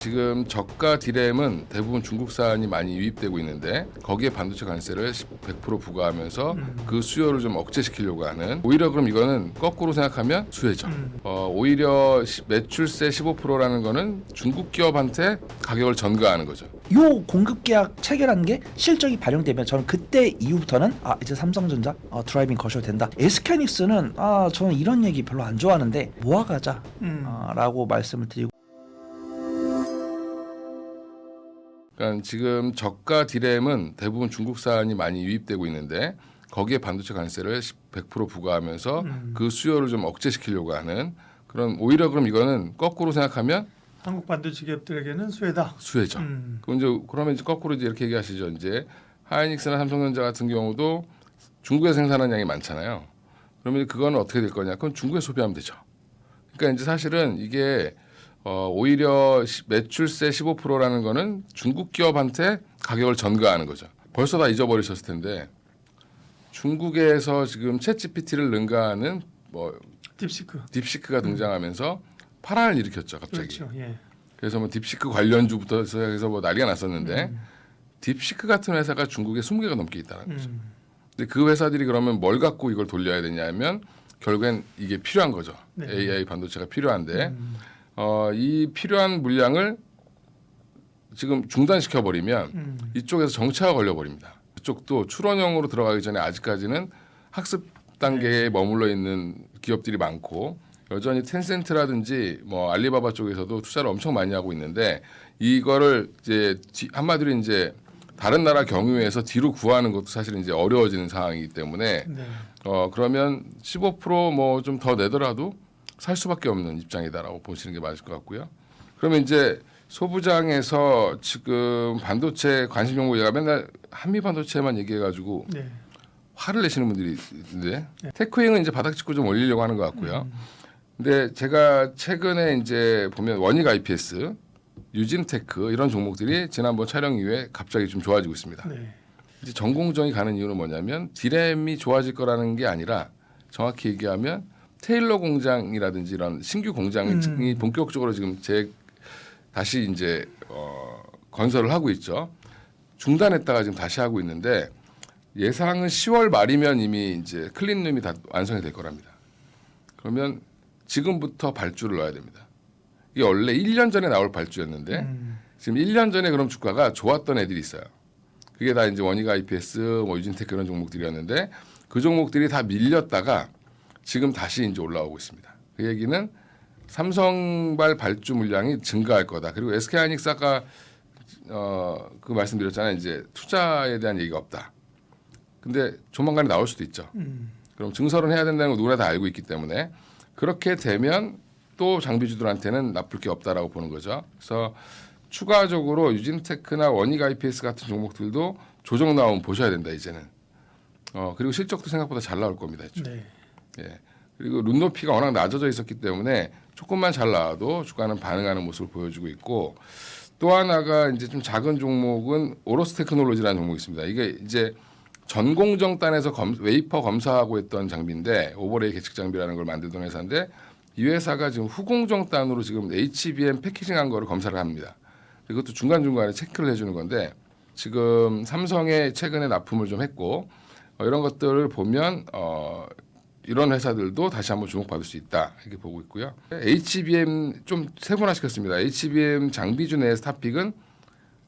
지금 저가 디램은 대부분 중국산이 많이 유입되고 있는데 거기에 반도체 관세를 100% 부과하면서 그 수요를 좀 억제시키려고 하는, 오히려 그럼 이거는 거꾸로 생각하면 수혜죠. 오히려 매출세 15%라는 거는 중국 기업한테 가격을 전가하는 거죠. 요 공급 계약 체결한 게 실적이 발령되면 저는 그때 이후부터는 이제 삼성전자 드라이빙 거셔도 된다. SK하이닉스는 저는 이런 얘기 별로 안 좋아하는데 모아가자 라고 말씀을 드리고, 그러니까 지금 저가 디램은 대부분 중국산이 많이 유입되고 있는데 거기에 반도체 관세를 100% 부과하면서 그 수요를 좀 억제시키려고 하는 그런, 오히려 그럼 이거는 거꾸로 생각하면 한국 반도체 기업들에게는 수혜다. 수혜죠. 그러면 이제 거꾸로 이제 이렇게 얘기하시죠. 이제 하이닉스나 삼성전자 같은 경우도 중국에 생산하는 양이 많잖아요. 그러면 그거는 어떻게 될 거냐? 그건 중국에 소비하면 되죠. 그러니까 이제 사실은 이게 오히려 매출세 15%라는 거는 중국 기업한테 가격을 전가하는 거죠. 벌써 다 잊어버리셨을 텐데 중국에서 지금 챗GPT를 능가하는 딥시크가 등장하면서 파란을 일으켰죠, 갑자기. 그렇죠. 예. 그래서 뭐 딥시크 관련주부터 해서 뭐 난리가 났었는데 딥시크 같은 회사가 중국에 20개가 넘게 있다는 거죠. 근데 그 회사들이 그러면 뭘 갖고 이걸 돌려야 되냐면 결국엔 이게 필요한 거죠. 네. AI 반도체가 필요한데 이 필요한 물량을 지금 중단시켜 버리면 이쪽에서 정체가 걸려 버립니다. 그쪽도 출원형으로 들어가기 전에 아직까지는 학습 단계에 머물러 있는 기업들이 많고, 여전히 텐센트라든지 뭐 알리바바 쪽에서도 투자를 엄청 많이 하고 있는데, 이거를 이제 한마디로 이제 다른 나라 경유해서 뒤로 구하는 것도 사실은 이제 어려워지는 상황이기 때문에 네. 그러면 15% 좀 더 내더라도 살 수밖에 없는 입장이다라고 보시는 게 맞을 것 같고요. 그러면 이제 소부장에서 지금 반도체 관심 정보 얘가 맨날 한미 반도체만 얘기해가지고 네. 화를 내시는 분들이 있는데, 테크윙은 이제 바닥 짚고 좀 올리려고 하는 것 같고요. 근데 제가 최근에 이제 보면 원익 IPS, 유진테크 이런 종목들이 지난번 촬영 이후에 갑자기 좀 좋아지고 있습니다. 네. 이제 전공정이 가는 이유는 뭐냐면 디램이 좋아질 거라는 게 아니라, 정확히 얘기하면 테일러 공장이라든지 이런 신규 공장이 본격적으로 지금 다시 이제 건설을 하고 있죠. 중단했다가 지금 다시 하고 있는데 예상은 10월 말이면 이미 이제 클린룸이 다 완성이 될 거랍니다. 그러면 지금부터 발주를 넣어야 됩니다. 이게 원래 1년 전에 나올 발주였는데 지금 1년 전에 그럼 주가가 좋았던 애들이 있어요. 그게 다 이제 원익 IPS, 뭐 유진테크 이런 종목들이었는데 그 종목들이 다 밀렸다가 지금 다시 이제 올라오고 있습니다. 그 얘기는 삼성발 발주 물량이 증가할 거다. 그리고 SK하이닉스 아까 그 말씀드렸잖아요. 이제 투자에 대한 얘기가 없다. 근데 조만간에 나올 수도 있죠. 그럼 증설은 해야 된다는 거 누구나 다 알고 있기 때문에 그렇게 되면 또 장비주들한테는 나쁠 게 없다라고 보는 거죠. 그래서 추가적으로 유진테크나 원익 IPS 같은 종목들도 조정 나오면 보셔야 된다 이제는. 그리고 실적도 생각보다 잘 나올 겁니다. 네. 예. 그리고 룬높이가 워낙 낮아져 있었기 때문에 조금만 잘 나와도 주가는 반응하는 모습을 보여주고 있고, 또 하나가 이제 좀 작은 종목은 오로스 테크놀로지라는 종목이 있습니다. 이게 이제 전공정단에서 웨이퍼 검사하고 있던 장비인데, 오버레이 계측 장비라는 걸 만들던 회사인데, 이 회사가 지금 후공정단으로 지금 HBM 패키징한 거를 검사를 합니다. 이것도 중간중간에 체크를 해주는 건데, 지금 삼성에 최근에 납품을 좀 했고, 이런 것들을 보면 이런 회사들도 다시 한번 주목받을 수 있다 이렇게 보고 있고요. HBM 좀 세분화시켰습니다. HBM 장비주 내에서 탑픽은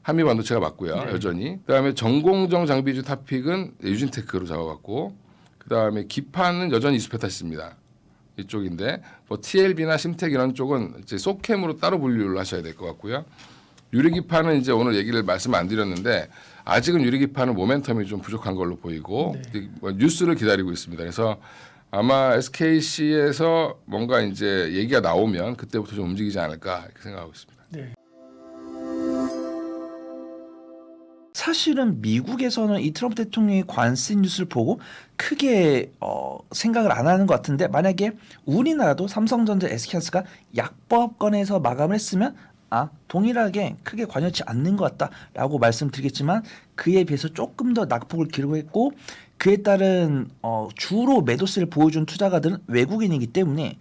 한미 반도체가 맞고요. 네. 여전히. 그다음에 전공정 장비주 탑픽은 유진테크로 잡아봤고, 그다음에 기판은 여전히 이수페타시스입니다. 이쪽인데 뭐 TLB나 심텍 이런 쪽은 이제 소캠으로 따로 분류를 하셔야 될 것 같고요. 유리기판은 이제 오늘 얘기를 말씀 안 드렸는데 아직은 유리기판은 모멘텀이 좀 부족한 걸로 보이고 뉴스를 기다리고 있습니다. 그래서 아마 SKC에서 뭔가 이제 얘기가 나오면 그때부터 좀 움직이지 않을까 이렇게 생각하고 있습니다. 네. 사실은 미국에서는 이 트럼프 대통령의 관세 뉴스를 보고 크게 생각을 안 하는 것 같은데, 만약에 우리나라도 삼성전자, SK하이닉스가 약법권에서 마감을 했으면 동일하게 크게 관여치 않는 것 같다라고 말씀드리겠지만, 그에 비해서 조금 더 낙폭을 기록을 했고, 그에 따른 주로 매도세를 보여준 투자가들은 외국인이기 때문에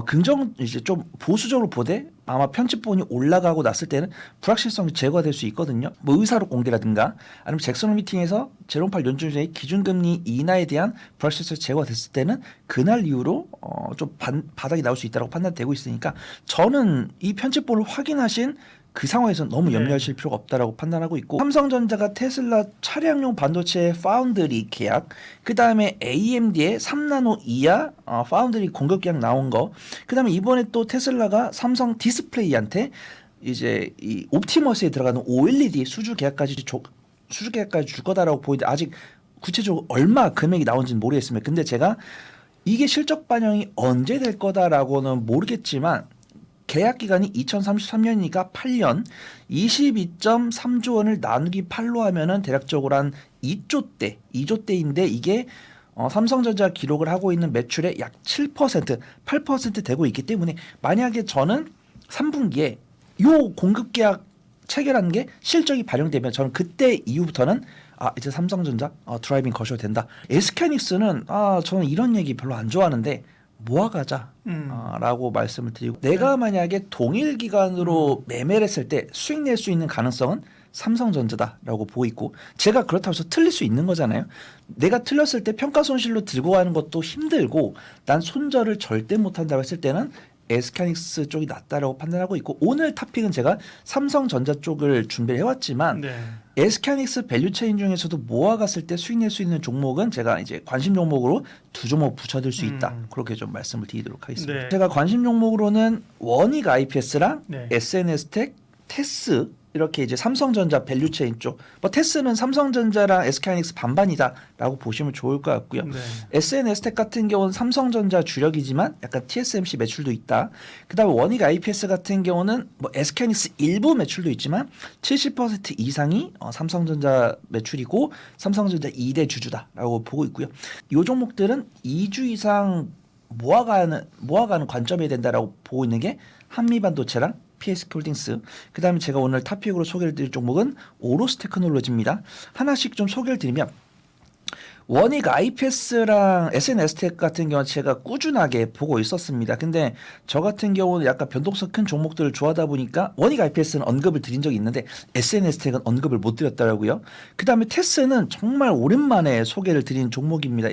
긍정 이제 좀 보수적으로 보되 아마 편집본이 올라가고 났을 때는 불확실성이 제거될 수 있거든요. 뭐 의사록 공개라든가 아니면 잭슨 미팅에서 제롬 파월 연준의 기준금리 인하에 대한 불확실성이 제거됐을 때는 그날 이후로 좀 바닥이 나올 수 있다고 판단되고 있으니까 저는 이 편집본을 확인하신 그 상황에서 너무 염려하실 필요가 없다라고 판단하고 있고 삼성전자가 테슬라 차량용 반도체 파운드리 계약 그 다음에 AMD의 3나노 이하 파운드리 공급 계약 나온 거 그 다음에 이번에 또 테슬라가 삼성 디스플레이한테 이제 이 옵티머스에 들어가는 OLED 수주 계약까지 줄 거다라고 보이는데 아직 구체적으로 얼마 금액이 나온지는 모르겠습니다. 근데 제가 이게 실적 반영이 언제 될 거다라고는 모르겠지만 계약 기간이 2033년이니까 8년 22.3조 원을 나누기 8로 하면은 대략적으로 한 2조 대인데 이게 삼성전자 기록을 하고 있는 매출의 약 7%, 8% 되고 있기 때문에 만약에 저는 3분기에 요 공급 계약 체결한 게 실적이 반영되면 저는 그때 이후부터는 이제 삼성전자 드라이빙 거셔도 된다. SK하이닉스는 저는 이런 얘기 별로 안 좋아하는데 모아가자 라고 말씀을 드리고 내가 만약에 동일 기간으로 매매를 했을 때 수익 낼 수 있는 가능성은 삼성전자다라고 보고 있고 제가 그렇다고 해서 틀릴 수 있는 거잖아요. 내가 틀렸을 때 평가손실로 들고 가는 것도 힘들고 난 손절을 절대 못한다고 했을 때는 SK하이닉스 쪽이 낫다라고 판단하고 있고 오늘 탑픽은 제가 삼성전자 쪽을 준비를 해왔지만 SK하이닉스 밸류체인 중에서도 모아갔을 때 수익 낼 수 있는 종목은 제가 이제 관심 종목으로 2종목 붙여들 수 있다. 그렇게 좀 말씀을 드리도록 하겠습니다. 제가 관심 종목으로는 원익 IPS랑 SNS텍, 테스 이렇게 이제 삼성전자 밸류체인 쪽. 뭐 테스는 삼성전자랑 SK하이닉스 반반이다라고 보시면 좋을 것 같고요. SNS텍 같은 경우는 삼성전자 주력이지만 약간 TSMC 매출도 있다. 그다음에 원익 IPS 같은 경우는 뭐 SK하이닉스 일부 매출도 있지만 70% 이상이 삼성전자 매출이고 삼성전자 2대 주주다라고 보고 있고요. 이 종목들은 2주 이상 모아가는 관점이 된다라고 보고 있는 게 한미반도체랑 PSK홀딩스. 그 다음에 제가 오늘 탑픽으로 소개를 드릴 종목은 오로스 테크놀로지입니다. 하나씩 좀 소개를 드리면 원익 IPS랑 SNS텍 같은 경우는 제가 꾸준하게 보고 있었습니다. 근데 저 같은 경우는 약간 변동성 큰 종목들을 좋아하다 보니까 원익 IPS는 언급을 드린 적이 있는데 SNS텍은 언급을 못 드렸더라고요. 그 다음에 테스는 정말 오랜만에 소개를 드린 종목입니다.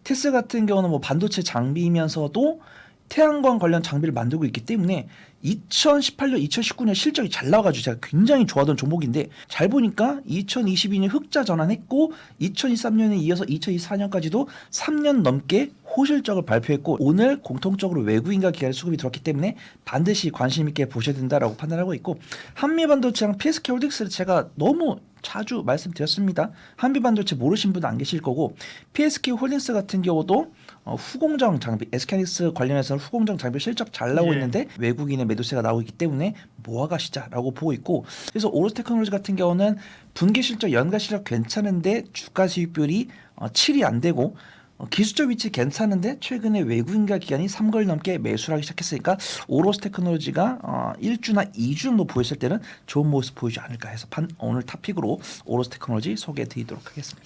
테스 같은 경우는 뭐 반도체 장비이면서도 태양광 관련 장비를 만들고 있기 때문에 2018년, 2019년 실적이 잘 나와가지고 제가 굉장히 좋아하던 종목인데 잘 보니까 2022년 흑자 전환했고 2023년에 이어서 2024년까지도 3년 넘게 호실적을 발표했고 오늘 공통적으로 외국인과 기관의 수급이 들어왔기 때문에 반드시 관심 있게 보셔야 된다라고 판단하고 있고 한미반도체랑 PSK홀딩스를 제가 너무 자주 말씀드렸습니다. 한미반도체 모르신 분 안 계실 거고 PSK홀딩스 같은 경우도 후공정 장비, SK하이닉스 관련해서는 후공정 장비 실적 잘 나오고 있는데 외국인의 매도세가 나오고 있기 때문에 모아가시자라고 보고 있고 그래서 오로스 테크놀로지 같은 경우는 분기 실적, 연간 실적 괜찮은데 주가 수익률이 7이 안 되고 기술적 위치 괜찮은데 최근에 외국인과 기관이 3개월 넘게 매수를 하기 시작했으니까 오로스 테크놀로지가 1주나 2주 정도 보였을 때는 좋은 모습 보이지 않을까 해서 오늘 탑픽으로 오로스 테크놀로지 소개해 드리도록 하겠습니다.